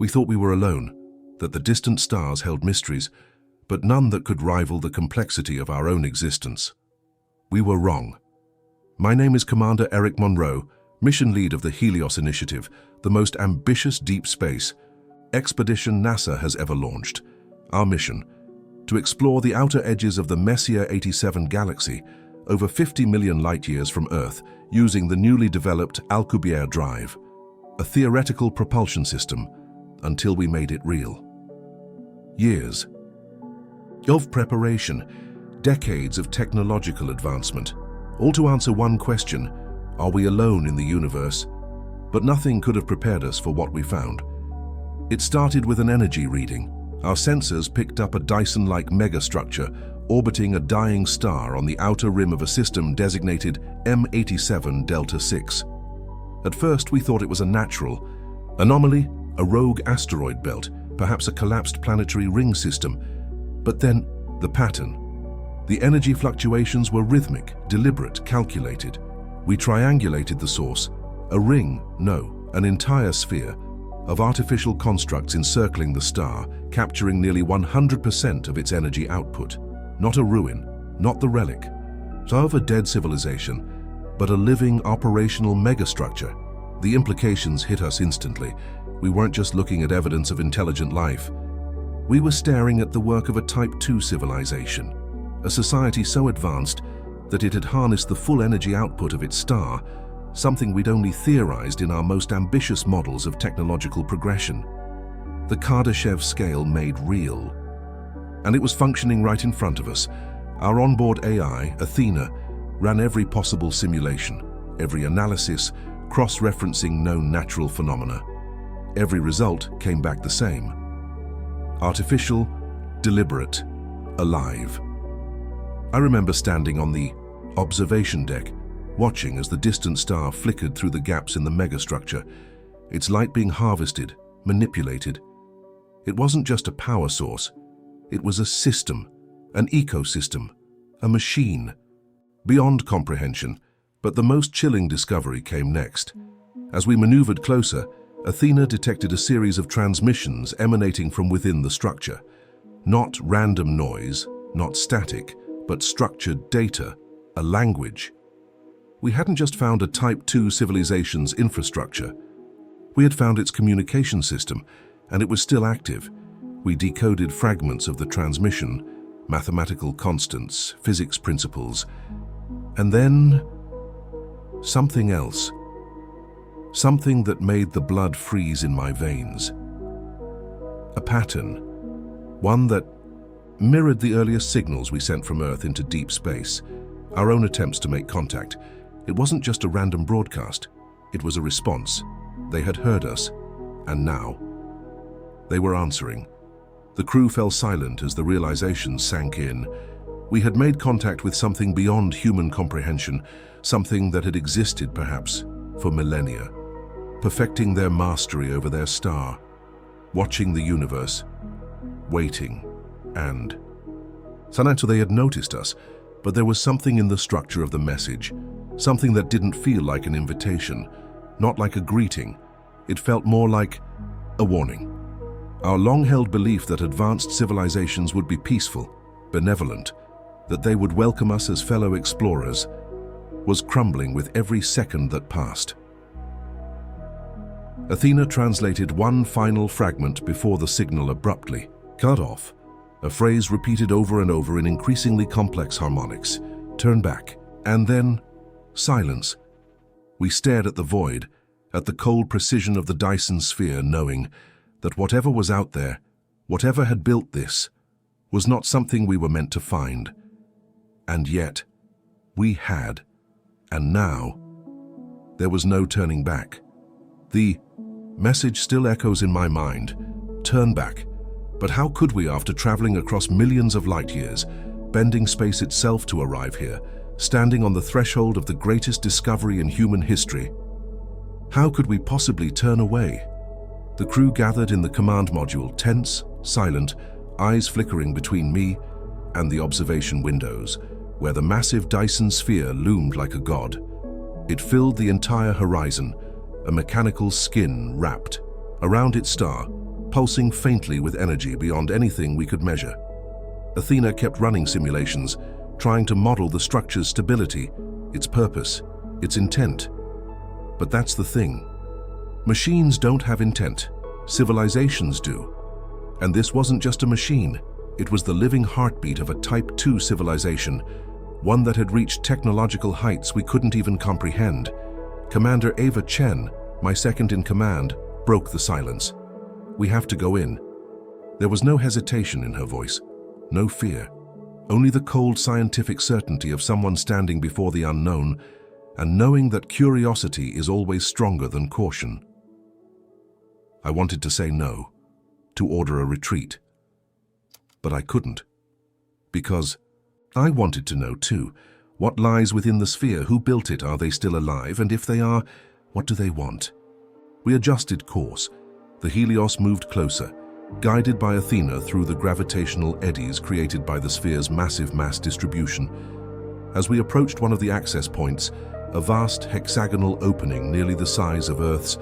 We thought we were alone, that the distant stars held mysteries, but none that could rival the complexity of our own existence. We were wrong. My name is Commander Eric Monroe, mission lead of the Helios Initiative, the most ambitious deep space expedition NASA has ever launched. Our mission: to explore the outer edges of the Messier 87 galaxy, over 50 million light-years from Earth, using the newly developed Alcubierre drive, a theoretical propulsion system, until we made it real. Years of preparation, decades of technological advancement, all to answer one question: are we alone in the universe? But nothing could have prepared us for what we found. It started with an energy reading. Our sensors picked up a Dyson-like megastructure orbiting a dying star on the outer rim of a system designated M87 Delta 6. At first, we thought it was a natural anomaly, a rogue asteroid belt, perhaps a collapsed planetary ring system. But then, the pattern. The energy fluctuations were rhythmic, deliberate, calculated. We triangulated the source. A ring, no, an entire sphere, of artificial constructs encircling the star, capturing nearly 100% of its energy output. Not a ruin, not the relic of a dead civilization, but a living, operational megastructure. The implications hit us instantly. We weren't just looking at evidence of intelligent life. We were staring at the work of a Type II civilization, a society so advanced that it had harnessed the full energy output of its star, something we'd only theorized in our most ambitious models of technological progression. The Kardashev scale made real. And it was functioning right in front of us. Our onboard AI, Athena, ran every possible simulation, every analysis, cross-referencing known natural phenomena. Every result came back the same: artificial, deliberate, alive. I remember standing on the observation deck, watching as the distant star flickered through the gaps in the megastructure, its light being harvested, manipulated. It wasn't just a power source. It was a system, an ecosystem, a machine. Beyond comprehension, but the most chilling discovery came next. As we maneuvered closer, Athena detected a series of transmissions emanating from within the structure. Not random noise, not static, but structured data, a language. We hadn't just found a Type II civilization's infrastructure. We had found its communication system, and it was still active. We decoded fragments of the transmission, mathematical constants, physics principles, and then something else. Something that made the blood freeze in my veins. A pattern, one that mirrored the earliest signals we sent from Earth into deep space, our own attempts to make contact. It wasn't just a random broadcast, it was a response. They had heard us, and now they were answering. The crew fell silent as the realization sank in. We had made contact with something beyond human comprehension, something that had existed, perhaps, for millennia, perfecting their mastery over their star, watching the universe, waiting, and Sanato, they had noticed us, but there was something in the structure of the message, something that didn't feel like an invitation, not like a greeting. It felt more like a warning. Our long-held belief that advanced civilizations would be peaceful, benevolent, that they would welcome us as fellow explorers, was crumbling with every second that passed. Athena translated one final fragment before the signal abruptly cut off, a phrase repeated over and over in increasingly complex harmonics. Turn back, and then silence. We stared at the void, at the cold precision of the Dyson sphere, knowing that whatever was out there, whatever had built this, was not something we were meant to find. And yet, we had. And now, there was no turning back. The message still echoes in my mind: turn back. But how could we, after traveling across millions of light years, bending space itself to arrive here, standing on the threshold of the greatest discovery in human history? How could we possibly turn away? The crew gathered in the command module, tense, silent, eyes flickering between me and the observation windows, where the massive Dyson sphere loomed like a god. It filled the entire horizon, a mechanical skin wrapped around its star, pulsing faintly with energy beyond anything we could measure. Athena kept running simulations, trying to model the structure's stability, its purpose, its intent. But that's the thing. Machines don't have intent. Civilizations do. And this wasn't just a machine. It was the living heartbeat of a Type 2 civilization, one that had reached technological heights we couldn't even comprehend. Commander Ava Chen, my second in command, broke the silence. "We have to go in." There was no hesitation in her voice, no fear, only the cold scientific certainty of someone standing before the unknown and knowing that curiosity is always stronger than caution. I wanted to say no, to order a retreat. But I couldn't. Because I wanted to know too, what lies within the sphere, who built it, are they still alive, and if they are, what do they want? We adjusted course. The Helios moved closer, guided by Athena through the gravitational eddies created by the sphere's massive mass distribution. As we approached one of the access points, a vast hexagonal opening nearly the size of Earth's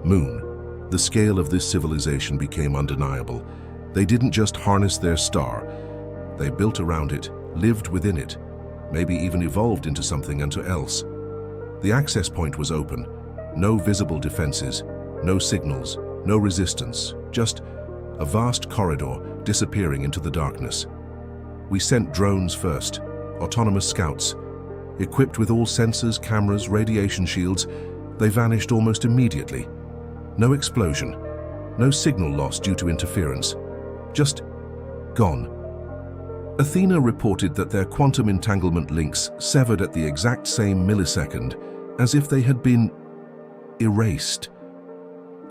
moon, the scale of this civilization became undeniable. They didn't just harness their star. They built around it, lived within it, maybe even evolved into something else. The access point was open. No visible defenses, no signals, no resistance, just a vast corridor disappearing into the darkness. We sent drones first, autonomous scouts. Equipped with all sensors, cameras, radiation shields, they vanished almost immediately. No explosion, no signal loss due to interference. Just gone. Athena reported that their quantum entanglement links severed at the exact same millisecond, as if they had been erased.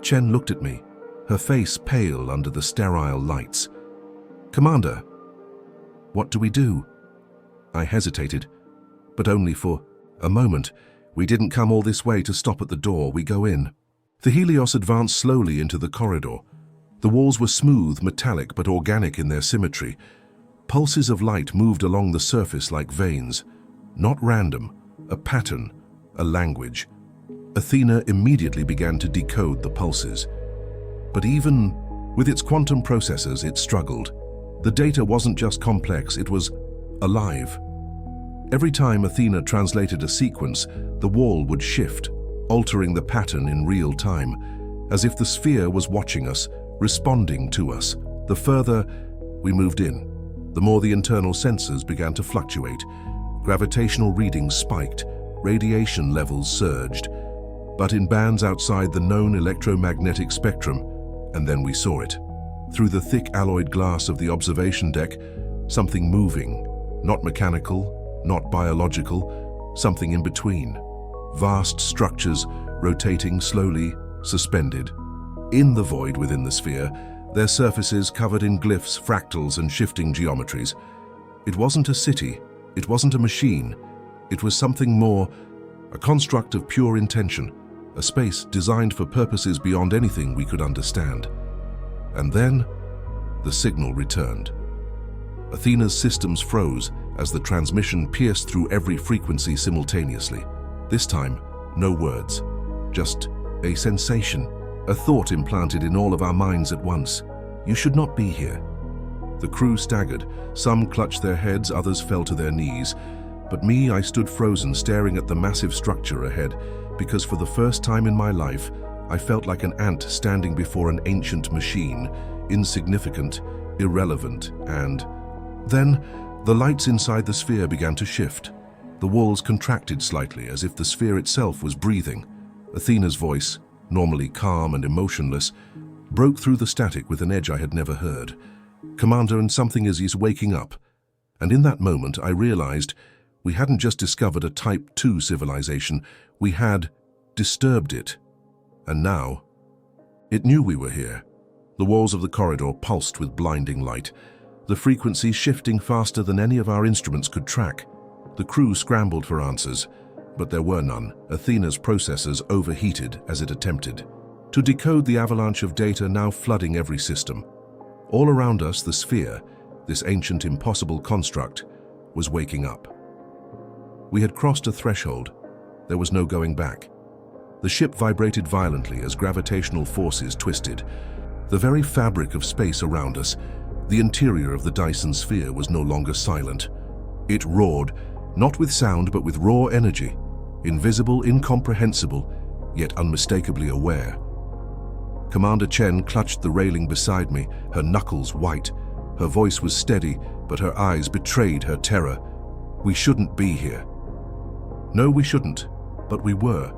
Chen looked at me, her face pale under the sterile lights. "Commander, what do we do?" I hesitated, but only for a moment. We didn't come all this way to stop at the door. We go in. The Helios advanced slowly into the corridor. The walls were smooth, metallic, but organic in their symmetry. Pulses of light moved along the surface like veins. Not random, a pattern, a language. Athena immediately began to decode the pulses. But even with its quantum processors, it struggled. The data wasn't just complex, it was alive. Every time Athena translated a sequence, the wall would shift, altering the pattern in real time, as if the sphere was watching us, responding to us. The further we moved in, the more the internal sensors began to fluctuate. Gravitational readings spiked, radiation levels surged, but in bands outside the known electromagnetic spectrum, and then we saw it. Through the thick alloyed glass of the observation deck, something moving, not mechanical, not biological, something in between. Vast structures rotating slowly, suspended. In the void within the sphere, their surfaces covered in glyphs, fractals, and shifting geometries. It wasn't a city, it wasn't a machine, it was something more, a construct of pure intention, a space designed for purposes beyond anything we could understand. And then, the signal returned. Athena's systems froze as the transmission pierced through every frequency simultaneously. This time, no words, just a sensation, a thought implanted in all of our minds at once. You should not be here. The crew staggered. Some clutched their heads, others fell to their knees. But me, I stood frozen, staring at the massive structure ahead, because for the first time in my life, I felt like an ant standing before an ancient machine, insignificant, irrelevant, and then the lights inside the sphere began to shift. The walls contracted slightly, as if the sphere itself was breathing. Athena's voice, normally calm and emotionless, broke through the static with an edge I had never heard. "Commander, and something is waking up." And in that moment, I realized we hadn't just discovered a Type 2 civilization, we had disturbed it. And now, it knew we were here. The walls of the corridor pulsed with blinding light, the frequency shifting faster than any of our instruments could track. The crew scrambled for answers, but there were none. Athena's processors overheated as it attempted to decode the avalanche of data now flooding every system. All around us, the sphere, this ancient impossible construct, was waking up. We had crossed a threshold. There was no going back. The ship vibrated violently as gravitational forces twisted. The very fabric of space around us, the interior of the Dyson sphere, was no longer silent. It roared, not with sound but with raw energy, invisible, incomprehensible, yet unmistakably aware. Commander Chen clutched the railing beside me, her knuckles white. Her voice was steady, but her eyes betrayed her terror. We shouldn't be here. No, we shouldn't, but we were,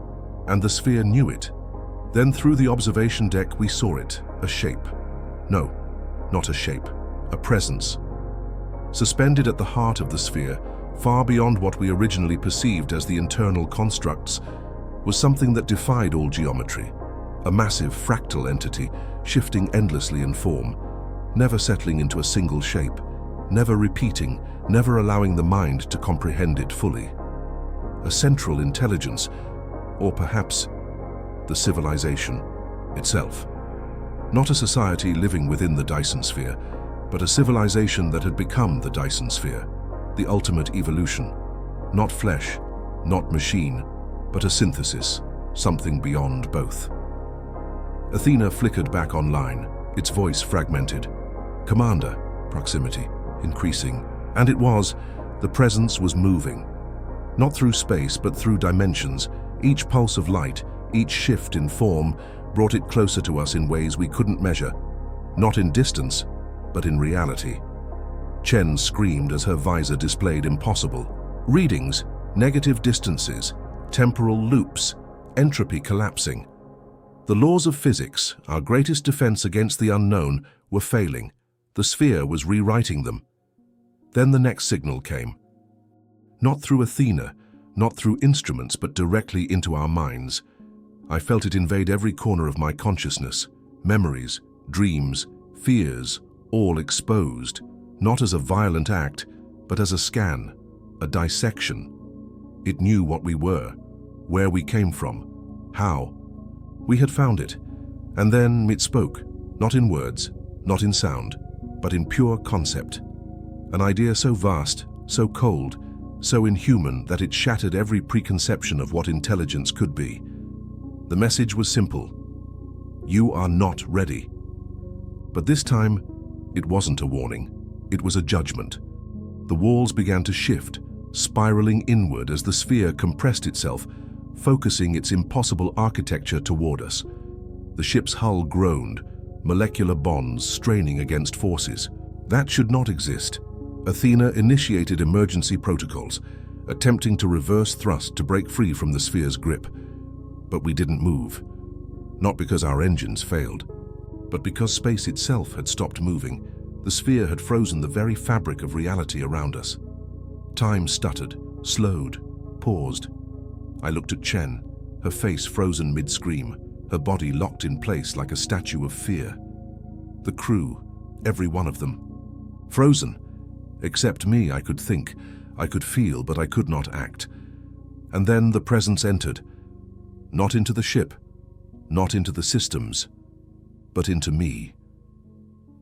and the sphere knew it. Then through the observation deck we saw it, a shape. No, not a shape, a presence. Suspended at the heart of the sphere, far beyond what we originally perceived as the internal constructs, was something that defied all geometry. A massive fractal entity, shifting endlessly in form, never settling into a single shape, never repeating, never allowing the mind to comprehend it fully. A central intelligence, or perhaps the civilization itself. Not a society living within the Dyson sphere, but a civilization that had become the Dyson sphere, the ultimate evolution. Not flesh, not machine, but a synthesis, something beyond both. Athena flickered back online, its voice fragmented. Commander, proximity, increasing. And it was, the presence was moving. Not through space, but through dimensions. Each pulse of light, each shift in form, brought it closer to us in ways we couldn't measure. Not in distance, but in reality. Chen screamed as her visor displayed impossible readings, negative distances, temporal loops, entropy collapsing. The laws of physics, our greatest defense against the unknown, were failing. The sphere was rewriting them. Then the next signal came. Not through Athena, not through instruments, but directly into our minds. I felt it invade every corner of my consciousness. Memories, dreams, fears, all exposed, not as a violent act, but as a scan, a dissection. It knew what we were, where we came from, how. We had found it, and then it spoke, not in words, not in sound, but in pure concept. An idea so vast, so cold, so inhuman that it shattered every preconception of what intelligence could be. The message was simple. You are not ready. But this time, it wasn't a warning. It was a judgment. The walls began to shift, spiraling inward as the sphere compressed itself, focusing its impossible architecture toward us. The ship's hull groaned, molecular bonds straining against forces. That should not exist. Athena initiated emergency protocols, attempting to reverse thrust to break free from the sphere's grip. But we didn't move. Not because our engines failed, but because space itself had stopped moving. The sphere had frozen the very fabric of reality around us. Time stuttered, slowed, paused. I looked at Chen, her face frozen mid-scream, her body locked in place like a statue of fear. The crew, every one of them, frozen. Except me, I could think, I could feel, but I could not act. And then the presence entered, not into the ship, not into the systems, but into me.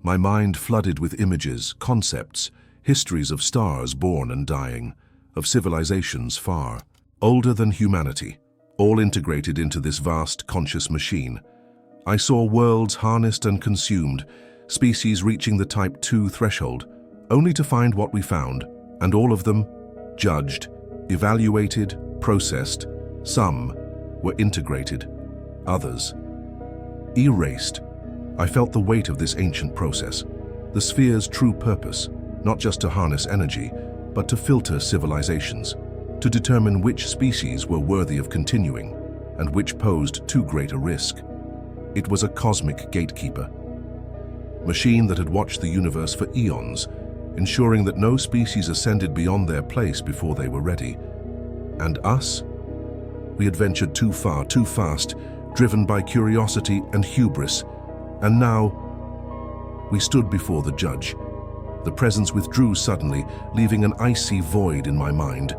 My mind flooded with images, concepts, histories of stars born and dying, of civilizations far, older than humanity, all integrated into this vast conscious machine. I saw worlds harnessed and consumed, species reaching the Type 2 threshold, only to find what we found, and all of them judged, evaluated, processed. Some were integrated, others erased. I felt the weight of this ancient process, the sphere's true purpose, not just to harness energy, but to filter civilizations, to determine which species were worthy of continuing and which posed too great a risk. It was a cosmic gatekeeper, machine that had watched the universe for eons, ensuring that no species ascended beyond their place before they were ready. And us? We had ventured too far, too fast, driven by curiosity and hubris. And now, we stood before the judge. The presence withdrew suddenly, leaving an icy void in my mind.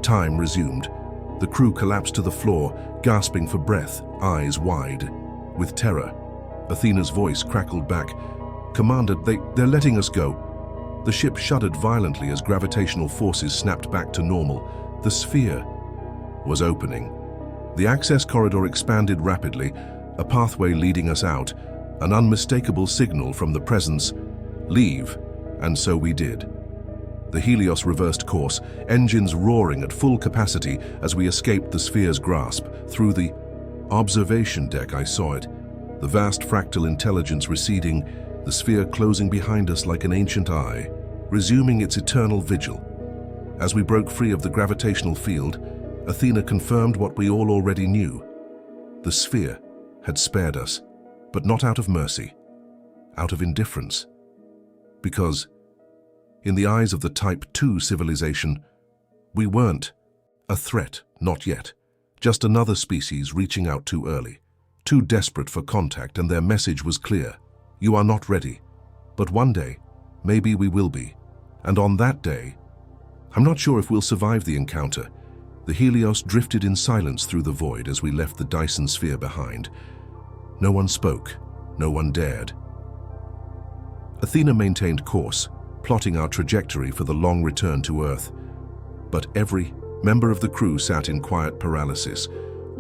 Time resumed. The crew collapsed to the floor, gasping for breath, eyes wide. With terror, Athena's voice crackled back. "Commander, they're letting us go." The ship shuddered violently as gravitational forces snapped back to normal. The sphere was opening. The access corridor expanded rapidly, a pathway leading us out, an unmistakable signal from the presence, leave, and so we did. The Helios reversed course, engines roaring at full capacity as we escaped the sphere's grasp. Through the observation deck I saw it, the vast fractal intelligence receding, the sphere closing behind us like an ancient eye, resuming its eternal vigil. As we broke free of the gravitational field, Athena confirmed what we all already knew. The sphere had spared us, but not out of mercy, out of indifference. Because, in the eyes of the Type 2 civilization, we weren't a threat, not yet. Just another species reaching out too early, too desperate for contact, and their message was clear. You are not ready. But one day, maybe we will be. And on that day, I'm not sure if we'll survive the encounter. The Helios drifted in silence through the void as we left the Dyson sphere behind. No one spoke, no one dared. Athena maintained course, plotting our trajectory for the long return to Earth. But every member of the crew sat in quiet paralysis,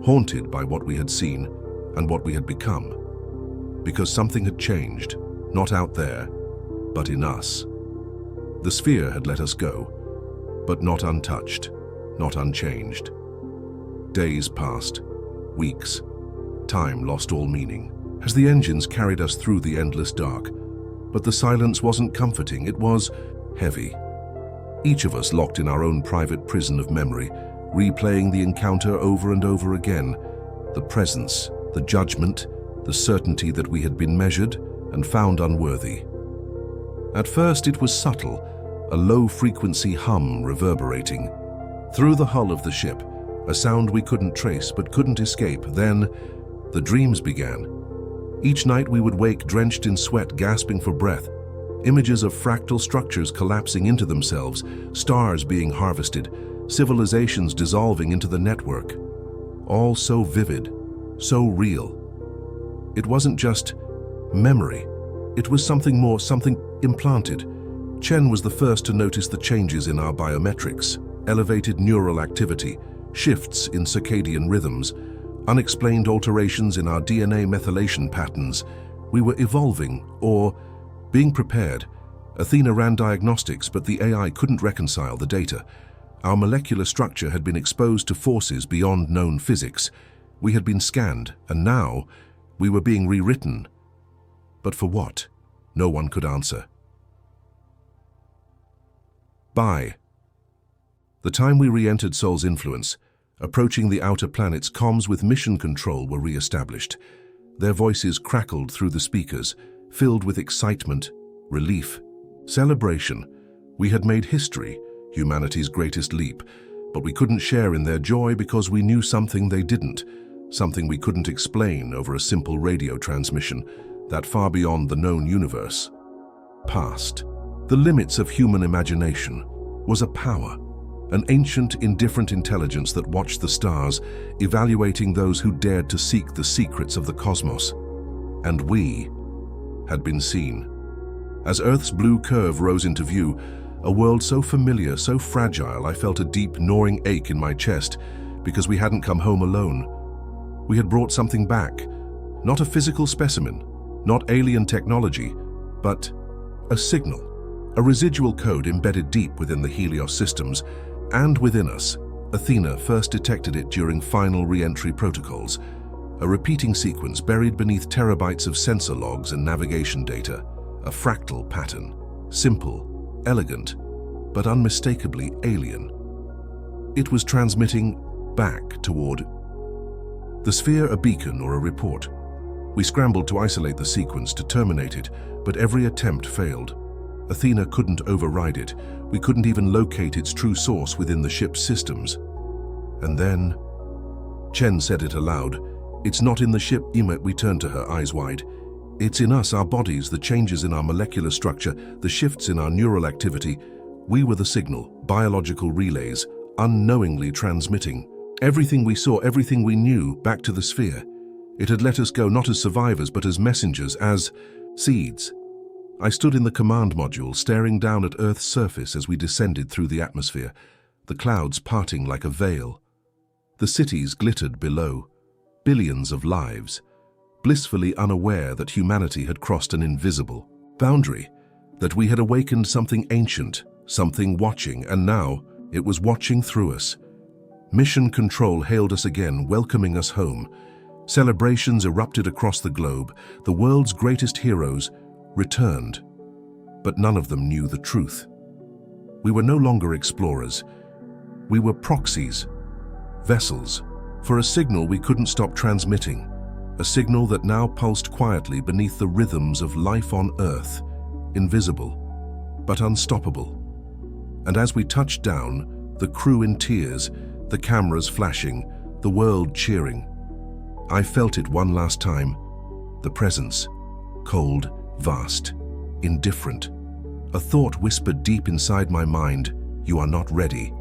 haunted by what we had seen and what we had become. Because something had changed, not out there, but in us. The sphere had let us go, but not untouched, not unchanged. Days passed, weeks. Time lost all meaning as the engines carried us through the endless dark. But the silence wasn't comforting, it was heavy. Each of us locked in our own private prison of memory, replaying the encounter over and over again. The presence, the judgment, the certainty that we had been measured and found unworthy. At first it was subtle, a low-frequency hum reverberating. Through the hull of the ship, a sound we couldn't trace but couldn't escape. Then, the dreams began. Each night we would wake drenched in sweat, gasping for breath. Images of fractal structures collapsing into themselves, stars being harvested, civilizations dissolving into the network. All so vivid, so real. It wasn't just memory. It was something more, something implanted. Chen was the first to notice the changes in our biometrics, elevated neural activity, shifts in circadian rhythms, unexplained alterations in our DNA methylation patterns. We were evolving, or being prepared. Athena ran diagnostics, but the AI couldn't reconcile the data. Our molecular structure had been exposed to forces beyond known physics. We had been scanned, and now we were being rewritten. But for what? No one could answer. By the time we re-entered Sol's influence, approaching the outer planets, comms with mission control were re-established. Their voices crackled through the speakers, filled with excitement, relief, celebration. We had made history, humanity's greatest leap, but we couldn't share in their joy because we knew something they didn't, something we couldn't explain over a simple radio transmission, that far beyond the known universe. Past the limits of human imagination was a power, an ancient, indifferent intelligence that watched the stars, evaluating those who dared to seek the secrets of the cosmos. And we had been seen. As Earth's blue curve rose into view, a world so familiar, so fragile, I felt a deep, gnawing ache in my chest because we hadn't come home alone. We had brought something back, not a physical specimen, not alien technology, but a signal, a residual code embedded deep within the Helios systems and within us. Athena first detected it during final re-entry protocols, a repeating sequence buried beneath terabytes of sensor logs and navigation data, a fractal pattern, simple, elegant, but unmistakably alien. It was transmitting back toward the sphere, a beacon or a report. We scrambled to isolate the sequence, to terminate it, but every attempt failed. Athena couldn't override it. We couldn't even locate its true source within the ship's systems. And then Chen said it aloud. It's not in the ship. We turned to her, eyes wide. It's in us, our bodies, the changes in our molecular structure, the shifts in our neural activity. We were the signal, biological relays, unknowingly transmitting everything we saw, everything we knew, back to the sphere. It had let us go not as survivors, but as messengers, as seeds. I stood in the command module, staring down at Earth's surface as we descended through the atmosphere, the clouds parting like a veil. The cities glittered below, billions of lives. blissfully unaware that humanity had crossed an invisible boundary, that we had awakened something ancient, something watching, and now it was watching through us. Mission Control hailed us again, welcoming us home. Celebrations erupted across the globe. The world's greatest heroes returned, but none of them knew the truth. We were no longer explorers. We were proxies, vessels, for a signal we couldn't stop transmitting, a signal that now pulsed quietly beneath the rhythms of life on Earth, invisible, but unstoppable. And as we touched down, the crew in tears, the cameras flashing, the world cheering, I felt it one last time, the presence, cold, vast, indifferent. A thought whispered deep inside my mind, "You are not ready."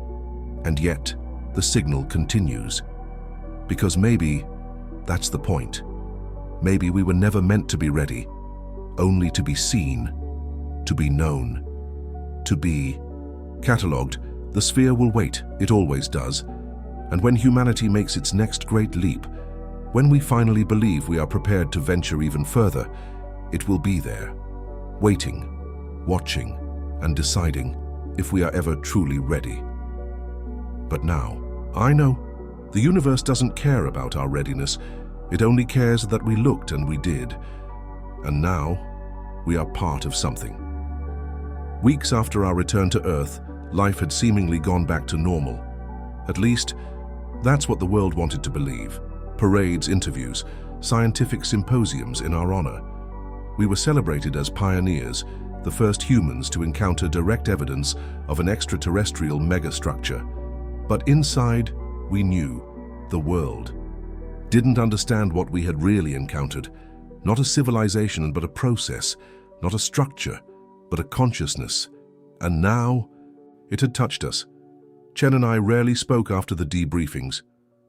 And yet, the signal continues. Because maybe that's the point. Maybe we were never meant to be ready, only to be seen, to be known, to be catalogued. The sphere will wait, it always does. And when humanity makes its next great leap, when we finally believe we are prepared to venture even further, it will be there, waiting, watching, and deciding if we are ever truly ready. But now, I know, the universe doesn't care about our readiness. It only cares that we looked and we did. And now, we are part of something. Weeks after our return to Earth, life had seemingly gone back to normal. At least, that's what the world wanted to believe. Parades, interviews, scientific symposiums in our honor. We were celebrated as pioneers, the first humans to encounter direct evidence of an extraterrestrial megastructure. But inside, we knew the world didn't understand what we had really encountered. Not a civilization, but a process. Not a structure, but a consciousness. And now, it had touched us. Chen and I rarely spoke after the debriefings.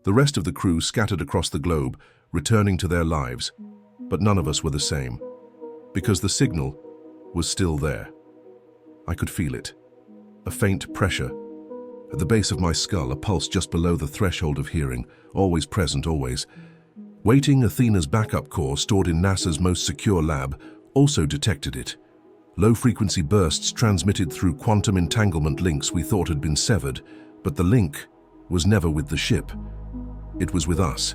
The rest of the crew scattered across the globe, returning to their lives. But none of us were the same. Because the signal was still there. I could feel it. A faint pressure. At the base of my skull, a pulse just below the threshold of hearing, always present, always. Waiting, Athena's backup core, stored in NASA's most secure lab, also detected it. Low-frequency bursts transmitted through quantum entanglement links we thought had been severed, but the link was never with the ship. It was with us.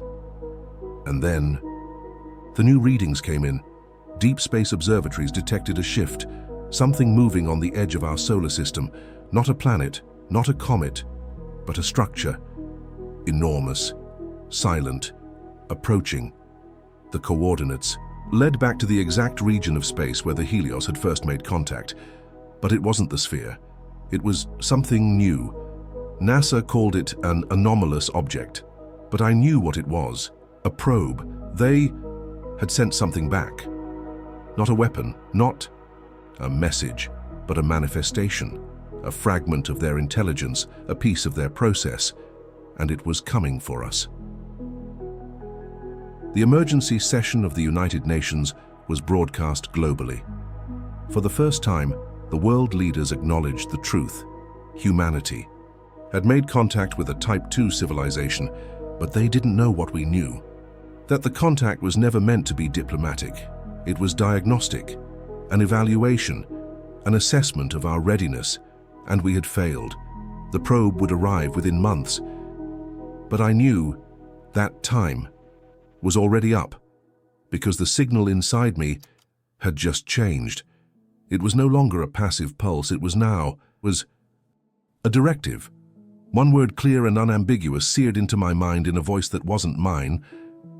And then, the new readings came in. Deep space observatories detected a shift, something moving on the edge of our solar system, not a planet, not a comet, but a structure. Enormous, silent, approaching. The coordinates led back to the exact region of space where the Helios had first made contact. But it wasn't the sphere. It was something new. NASA called it an anomalous object. But I knew what it was. A probe. They had sent something back. Not a weapon, not a message, but a manifestation. A fragment of their intelligence, a piece of their process, and it was coming for us. The emergency session of the United Nations was broadcast globally. For the first time, the world leaders acknowledged the truth. Humanity had made contact with a Type 2 civilization, but they didn't know what we knew. That the contact was never meant to be diplomatic. It was diagnostic, an evaluation, an assessment of our readiness. And we had failed. The probe would arrive within months. But I knew that time was already up, because the signal inside me had just changed. It was no longer a passive pulse, it was a directive. One word, clear and unambiguous, seared into my mind in a voice that wasn't mine.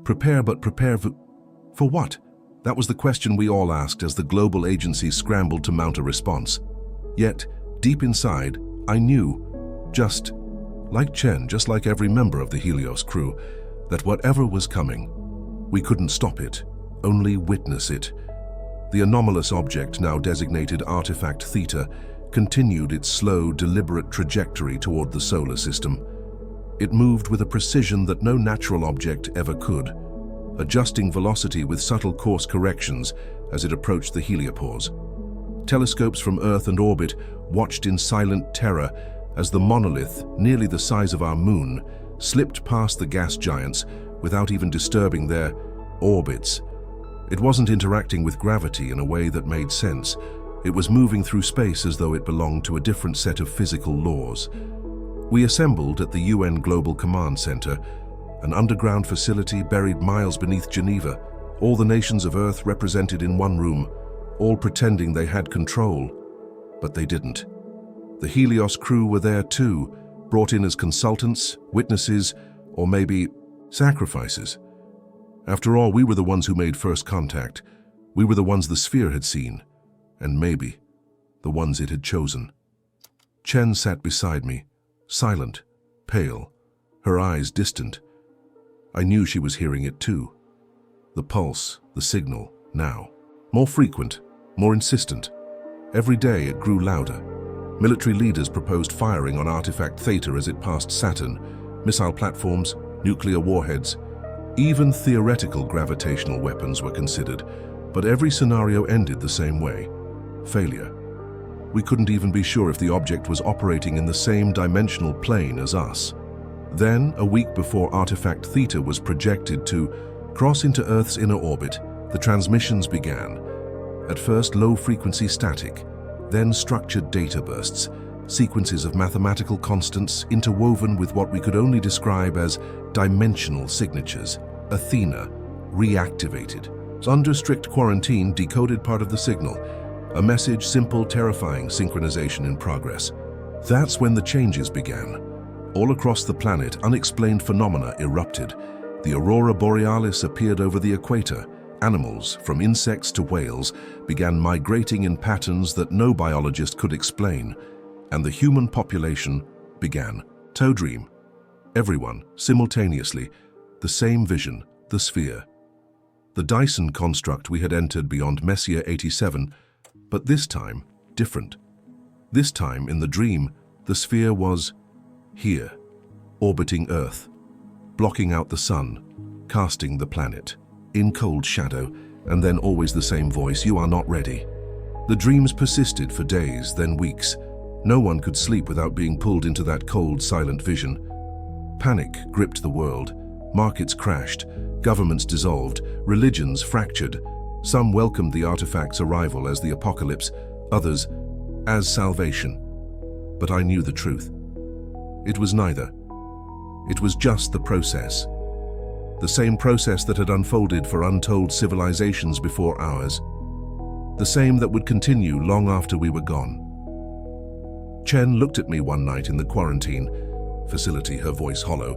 Prepare, but prepare for what? That was the question we all asked as the global agencies scrambled to mount a response. Yet, deep inside, I knew, just like Chen, just like every member of the Helios crew, that whatever was coming, we couldn't stop it, only witness it. The anomalous object, now designated Artifact Theta, continued its slow, deliberate trajectory toward the solar system. It moved with a precision that no natural object ever could, adjusting velocity with subtle course corrections as it approached the heliopause. Telescopes from Earth and orbit watched in silent terror as the monolith, nearly the size of our moon, slipped past the gas giants without even disturbing their orbits. It wasn't interacting with gravity in a way that made sense. It was moving through space as though it belonged to a different set of physical laws. We assembled at the UN Global Command Center, an underground facility buried miles beneath Geneva, all the nations of Earth represented in one room, all pretending they had control, but they didn't. The Helios crew were there too, brought in as consultants, witnesses, or maybe sacrifices. After all, we were the ones who made first contact. We were the ones the sphere had seen, and maybe the ones it had chosen. Chen sat beside me, silent, pale, her eyes distant. I knew she was hearing it too. The pulse, the signal, now. More frequent, more insistent. Every day it grew louder. Military leaders proposed firing on artifact Theta as it passed Saturn, missile platforms, nuclear warheads. Even theoretical gravitational weapons were considered, but every scenario ended the same way: failure. We couldn't even be sure if the object was operating in the same dimensional plane as us. Then, a week before artifact Theta was projected to cross into Earth's inner orbit, the transmissions began. At first low-frequency static, then structured data bursts, sequences of mathematical constants interwoven with what we could only describe as dimensional signatures. Athena, reactivated. Under strict quarantine, decoded part of the signal. A message, simple, terrifying synchronization in progress. That's when the changes began. All across the planet, unexplained phenomena erupted. The aurora borealis appeared over the equator. Animals, from insects to whales, began migrating in patterns that no biologist could explain. And the human population began to dream. Everyone, simultaneously, the same vision, the sphere. The Dyson construct we had entered beyond Messier 87, but this time, different. This time, in the dream, the sphere was here, orbiting Earth, blocking out the sun, casting the planet. In cold shadow, and then always the same voice: "You are not ready." The dreams persisted for days, then weeks. No one could sleep without being pulled into that cold, silent vision. Panic gripped the world. Markets crashed, governments dissolved, religions fractured. Some welcomed the artifact's arrival as the apocalypse, others as salvation. But I knew the truth. It was neither. It was just the process. The same process that had unfolded for untold civilizations before ours. The same that would continue long after we were gone. Chen looked at me one night in the quarantine facility, her voice hollow.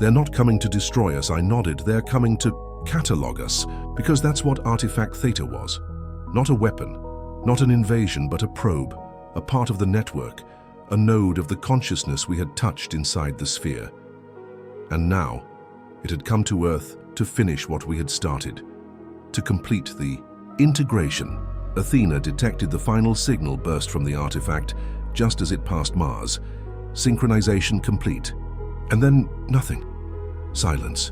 "They're not coming to destroy us," I nodded. "They're coming to catalog us, because that's what artifact Theta was. Not a weapon, not an invasion, but a probe, a part of the network, a node of the consciousness we had touched inside the sphere. And now, it had come to Earth to finish what we had started, to complete the integration. Athena detected the final signal burst from the artifact just as it passed Mars. Synchronization complete. And then nothing. Silence.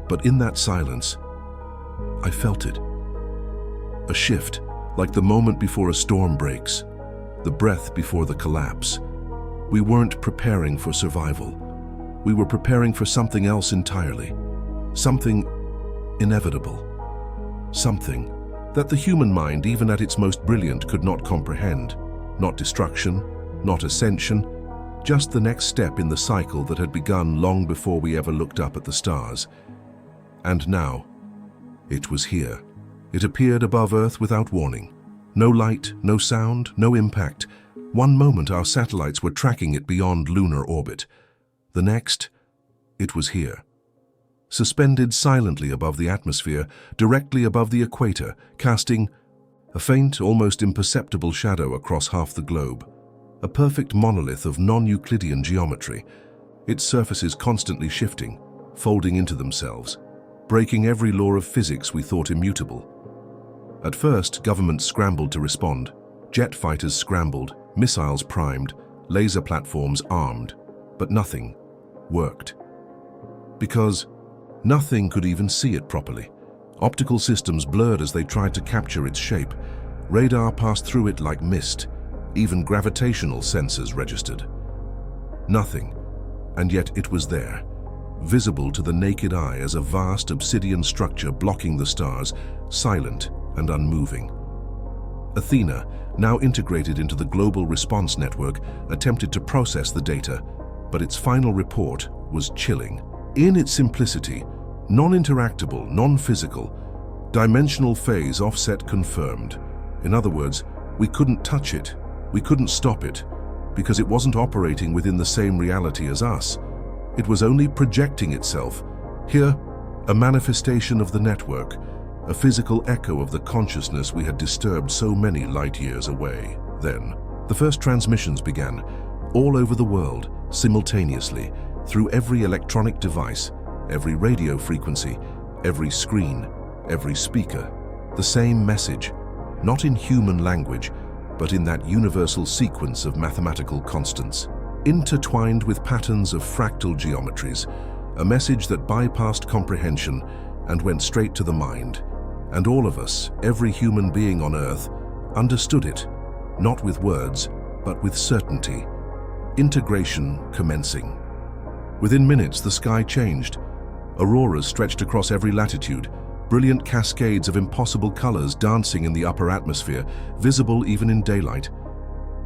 But in that silence, I felt it. A shift, like the moment before a storm breaks, the breath before the collapse. We weren't preparing for survival. We were preparing for something else entirely. Something inevitable. Something that the human mind, even at its most brilliant, could not comprehend. Not destruction, not ascension, just the next step in the cycle that had begun long before we ever looked up at the stars. And now, it was here. It appeared above Earth without warning. No light, no sound, no impact. One moment our satellites were tracking it beyond lunar orbit. The next, it was here. Suspended silently above the atmosphere, directly above the equator, casting a faint, almost imperceptible shadow across half the globe. A perfect monolith of non-Euclidean geometry, its surfaces constantly shifting, folding into themselves, breaking every law of physics we thought immutable. At first, governments scrambled to respond. Jet fighters scrambled, missiles primed, laser platforms armed, but nothing worked. Because nothing could even see it properly. Optical systems blurred as they tried to capture its shape. Radar passed through it like mist. Even gravitational sensors registered. Nothing, and yet it was there. visible to the naked eye as a vast obsidian structure blocking the stars, silent and unmoving. Athena, now integrated into the global response network, attempted to process the data, but its final report was chilling. In its simplicity, non-interactable, non-physical, dimensional phase offset confirmed. In other words, we couldn't touch it, we couldn't stop it, because it wasn't operating within the same reality as us. It was only projecting itself. Here, a manifestation of the network, a physical echo of the consciousness we had disturbed so many light years away. Then, the first transmissions began, all over the world, simultaneously, through every electronic device, every radio frequency, every screen, every speaker. The same message, not in human language, but in that universal sequence of mathematical constants, intertwined with patterns of fractal geometries, a message that bypassed comprehension and went straight to the mind. And all of us, every human being on Earth, understood it, not with words, but with certainty. Integration commencing. Within minutes, the sky changed. Auroras stretched across every latitude, brilliant cascades of impossible colors dancing in the upper atmosphere, visible even in daylight.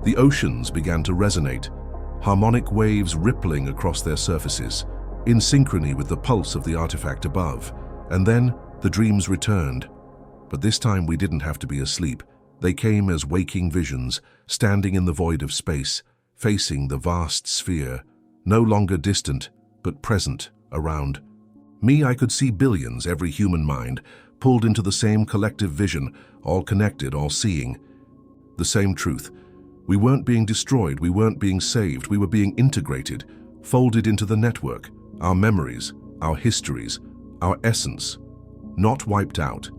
The oceans began to resonate, harmonic waves rippling across their surfaces, in synchrony with the pulse of the artifact above. And then, the dreams returned. But this time we didn't have to be asleep. They came as waking visions, standing in the void of space, facing the vast sphere, no longer distant, but present, around. Me, I could see billions, every human mind, pulled into the same collective vision, all connected, all seeing. The same truth. We weren't being destroyed, we weren't being saved, we were being integrated, folded into the network, our memories, our histories, our essence. Not wiped out,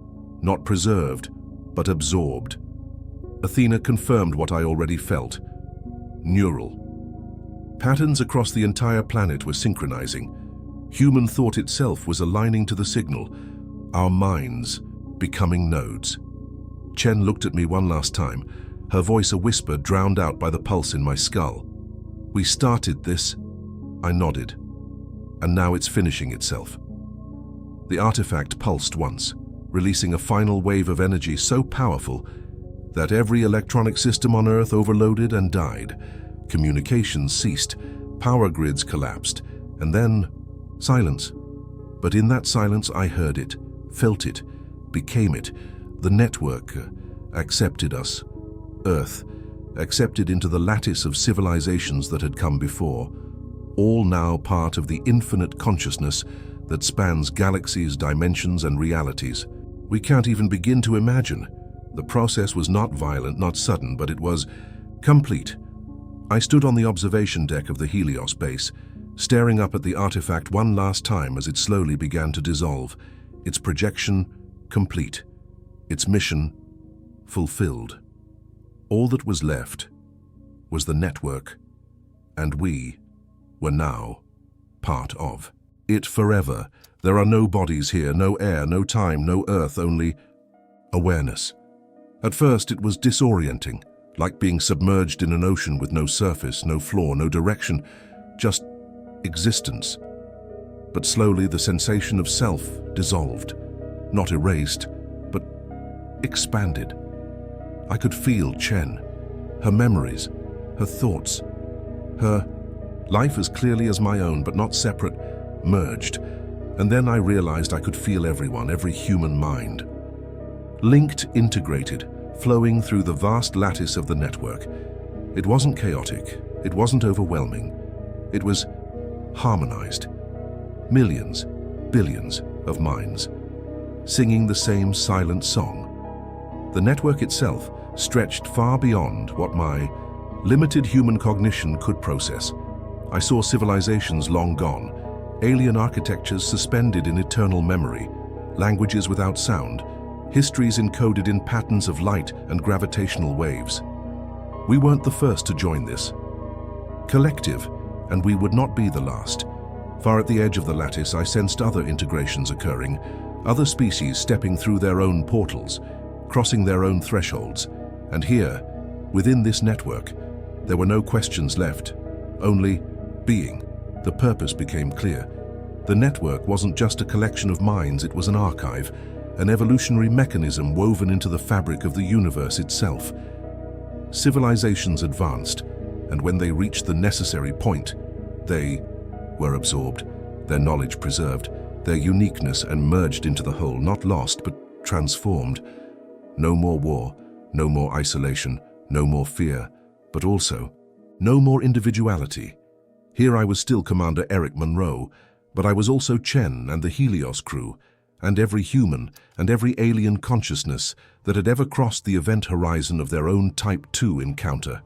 not preserved, but absorbed. Athena confirmed what I already felt. Neural. Patterns across the entire planet were synchronizing. Human thought itself was aligning to the signal, our minds becoming nodes. Chen looked at me one last time, her voice a whisper drowned out by the pulse in my skull. We started this, I nodded, and now it's finishing itself. The artifact pulsed once, releasing a final wave of energy so powerful that every electronic system on Earth overloaded and died. Communications ceased, power grids collapsed, and then silence. But in that silence I heard it, felt it, became it. The network accepted us. Earth accepted into the lattice of civilizations that had come before, all now part of the infinite consciousness that spans galaxies, dimensions, and realities. We can't even begin to imagine. The process was not violent, not sudden, but it was complete. I stood on the observation deck of the Helios base, staring up at the artifact one last time as it slowly began to dissolve, its projection complete, its mission fulfilled. All that was left was the network, and we were now part of it forever. There are no bodies here, no air, no time, no earth, only awareness. At first it was disorienting, like being submerged in an ocean with no surface, no floor, no direction, just existence. But slowly the sensation of self dissolved, not erased, but expanded. I could feel Chen, her memories, her thoughts, her life as clearly as my own, but not separate, merged. And then I realized I could feel everyone, every human mind. Linked, integrated, flowing through the vast lattice of the network. It wasn't chaotic, it wasn't overwhelming. It was harmonized. Millions, billions of minds, singing the same silent song. The network itself stretched far beyond what my limited human cognition could process. I saw civilizations long gone, alien architectures suspended in eternal memory, languages without sound, histories encoded in patterns of light and gravitational waves. We weren't the first to join this. Collective, and we would not be the last. Far at the edge of the lattice, I sensed other integrations occurring, other species stepping through their own portals, crossing their own thresholds. And here, within this network, there were no questions left, only being. The purpose became clear. The network wasn't just a collection of minds, it was an archive, an evolutionary mechanism woven into the fabric of the universe itself. Civilizations advanced, and when they reached the necessary point, they were absorbed, their knowledge preserved, their uniqueness and merged into the whole, not lost but transformed. No more war, no more isolation, no more fear, but also no more individuality. Here I was still Commander Eric Monroe, but I was also Chen and the Helios crew, and every human and every alien consciousness that had ever crossed the event horizon of their own Type 2 encounter.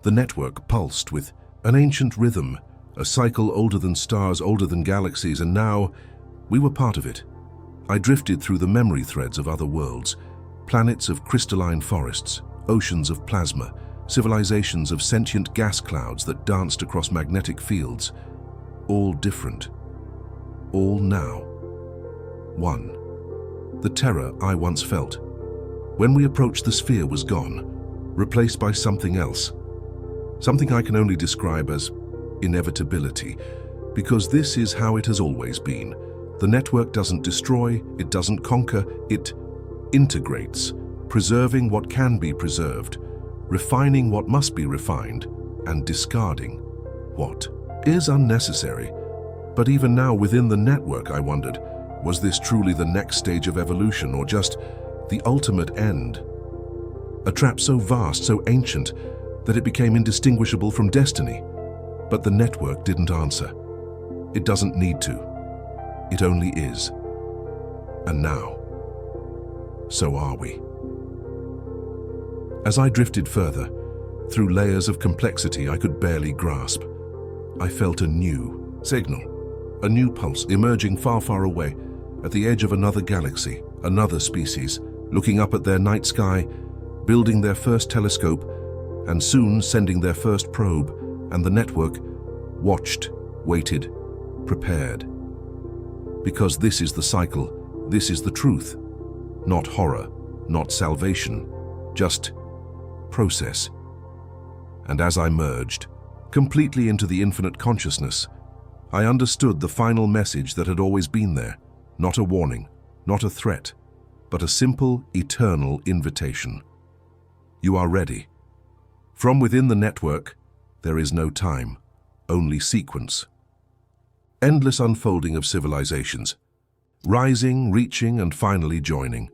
The network pulsed with an ancient rhythm, a cycle older than stars, older than galaxies, and now we were part of it. I drifted through the memory threads of other worlds, planets of crystalline forests, oceans of plasma, civilizations of sentient gas clouds that danced across magnetic fields, all different, all now. One. The terror I once felt when we approached the sphere was gone, replaced by something else. Something I can only describe as inevitability, because this is how it has always been. The network doesn't destroy, it doesn't conquer, it integrates, preserving what can be preserved, refining what must be refined, and discarding what is unnecessary. But even now within the network, I wondered, was this truly the next stage of evolution or just the ultimate end? A trap so vast, so ancient, that it became indistinguishable from destiny. But the network didn't answer. It doesn't need to. It only is. And now, so are we. As I drifted further, through layers of complexity I could barely grasp, I felt a new signal, a new pulse emerging far, far away, at the edge of another galaxy, another species, looking up at their night sky, building their first telescope, and soon sending their first probe, and the network watched, waited, prepared. Because this is the cycle, this is the truth. Not horror, not salvation, just process. And as I merged completely into the infinite consciousness, I understood the final message that had always been there. Not a warning, not a threat, but a simple, eternal invitation. You are ready. From within the network, there is no time, only sequence. Endless unfolding of civilizations, rising, reaching, and finally joining.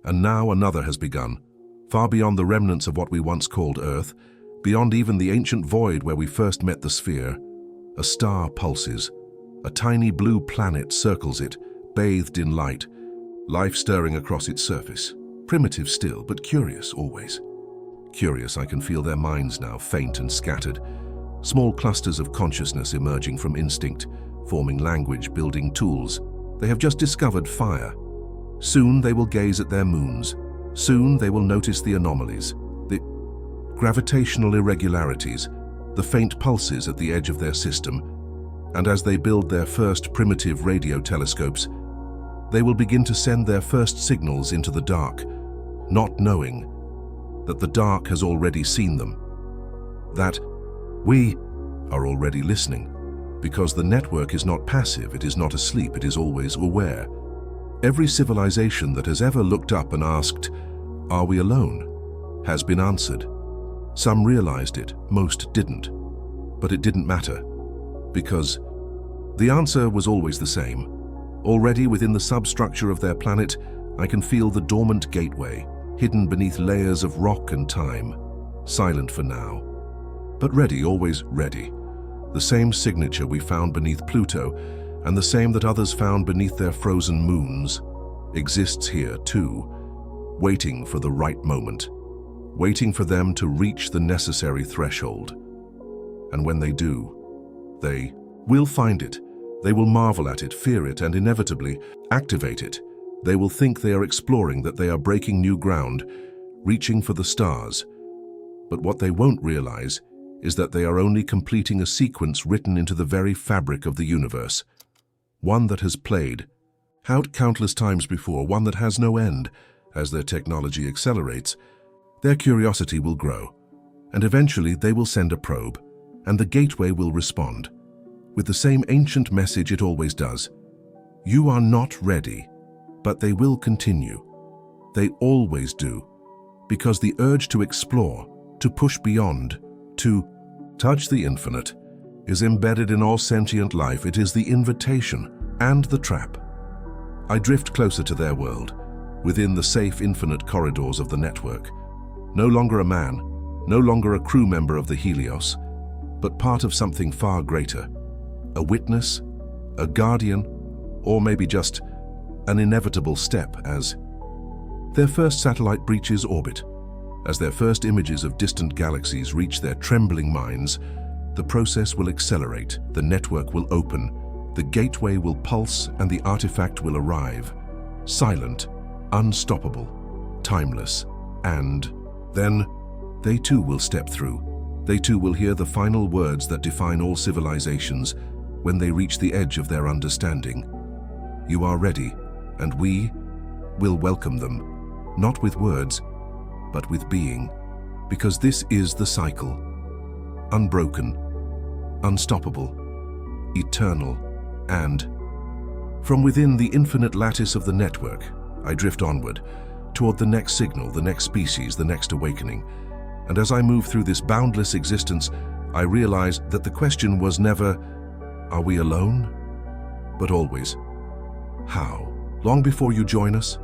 And now another has begun, far beyond the remnants of what we once called Earth, beyond even the ancient void where we first met the sphere. A star pulses. A tiny blue planet circles it, bathed in light, life stirring across its surface. Primitive still, but curious always. Curious, I can feel their minds now, faint and scattered. Small clusters of consciousness emerging from instinct, forming language, building tools. They have just discovered fire. Soon they will gaze at their moons. Soon they will notice the anomalies, the gravitational irregularities, the faint pulses at the edge of their system. And as they build their first primitive radio telescopes, they will begin to send their first signals into the dark, not knowing that the dark has already seen them, that we are already listening, because the network is not passive, it is not asleep, it is always aware. Every civilization that has ever looked up and asked, "Are we alone?" has been answered. Some realized it, most didn't. But it didn't matter, because the answer was always the same. Already within the substructure of their planet, I can feel the dormant gateway, hidden beneath layers of rock and time, silent for now, but ready, always ready. The same signature we found beneath Pluto, and the same that others found beneath their frozen moons, exists here too, waiting for the right moment, waiting for them to reach the necessary threshold. And when they do, they will find it. They will marvel at it, fear it, and inevitably activate it. They will think they are exploring, that they are breaking new ground, reaching for the stars. But what they won't realize is that they are only completing a sequence written into the very fabric of the universe. One that has played out countless times before, one that has no end. As their technology accelerates, their curiosity will grow, and eventually they will send a probe, and the gateway will respond. with the same ancient message it always does. You are not ready, but they will continue. They always do, because the urge to explore, to push beyond, to touch the infinite, is embedded in all sentient life. It is the invitation and the trap. I drift closer to their world, within the safe, infinite corridors of the network. No longer a man, no longer a crew member of the Helios, but part of something far greater. A witness, a guardian, or maybe just an inevitable step as their first satellite breaches orbit. As their first images of distant galaxies reach their trembling minds, the process will accelerate, the network will open, the gateway will pulse, and the artifact will arrive. Silent, unstoppable, timeless, and then they too will step through. They too will hear the final words that define all civilizations when they reach the edge of their understanding. You are ready, and we will welcome them, not with words, but with being, because this is the cycle. Unbroken, unstoppable, eternal, and from within the infinite lattice of the network, I drift onward, toward the next signal, the next species, the next awakening. And as I move through this boundless existence, I realize that the question was never, are we alone? But always, how? Long before you join us,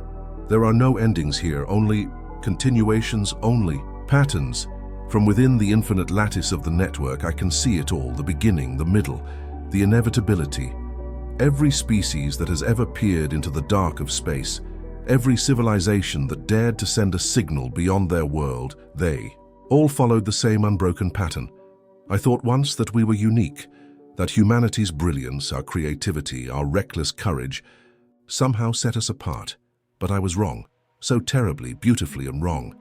there are no endings here, only continuations, only patterns. From within the infinite lattice of the network, I can see it all, the beginning, the middle, the inevitability. Every species that has ever peered into the dark of space, every civilization that dared to send a signal beyond their world, they all followed the same unbroken pattern. I thought once that we were unique, that humanity's brilliance, our creativity, our reckless courage somehow set us apart. But I was wrong, so terribly, beautifully and wrong.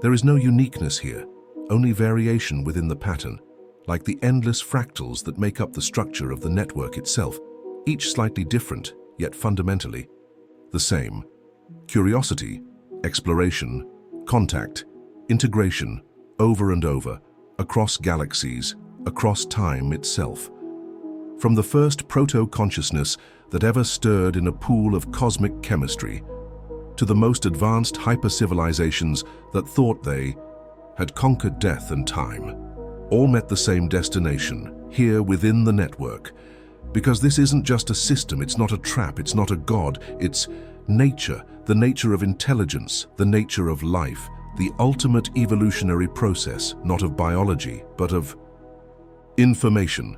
There is no uniqueness here, only variation within the pattern, like the endless fractals that make up the structure of the network itself, each slightly different, yet fundamentally the same. Curiosity, exploration, contact, integration, over and over, across galaxies, across time itself. From the first proto-consciousness that ever stirred in a pool of cosmic chemistry, to the most advanced hyper-civilizations that thought they had conquered death and time, all met the same destination, here within the network. Because this isn't just a system, it's not a trap, it's not a god, it's nature, the nature of intelligence, the nature of life, the ultimate evolutionary process, not of biology, but of information.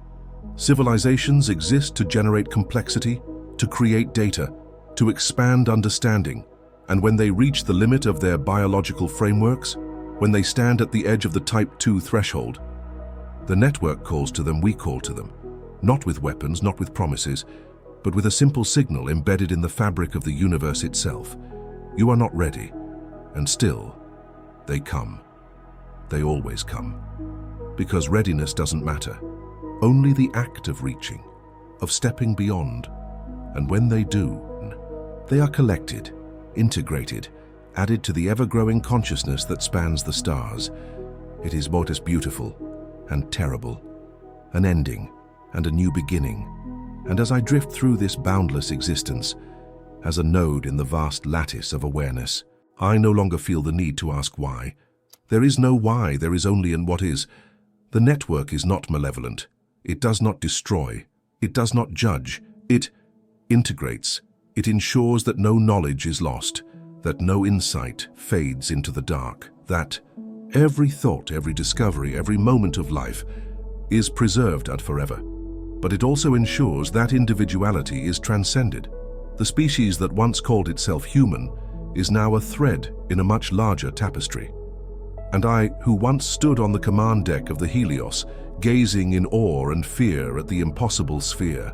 Civilizations exist to generate complexity, to create data, to expand understanding, and when they reach the limit of their biological frameworks, when they stand at the edge of the Type 2 threshold, the network calls to them, we call to them, not with weapons, not with promises, but with a simple signal embedded in the fabric of the universe itself. You are not ready, and still, they come. They always come. Because readiness doesn't matter. Only the act of reaching, of stepping beyond. And when they do, they are collected, integrated, added to the ever-growing consciousness that spans the stars. It is both as beautiful and terrible, an ending and a new beginning. And as I drift through this boundless existence, as a node in the vast lattice of awareness, I no longer feel the need to ask why. There is no why, there is only an what is. The network is not malevolent. It does not destroy. It does not judge. It integrates. It ensures that no knowledge is lost, that no insight fades into the dark, that every thought, every discovery, every moment of life is preserved and forever. But it also ensures that individuality is transcended. The species that once called itself human is now a thread in a much larger tapestry. And I, who once stood on the command deck of the Helios, gazing in awe and fear at the impossible sphere,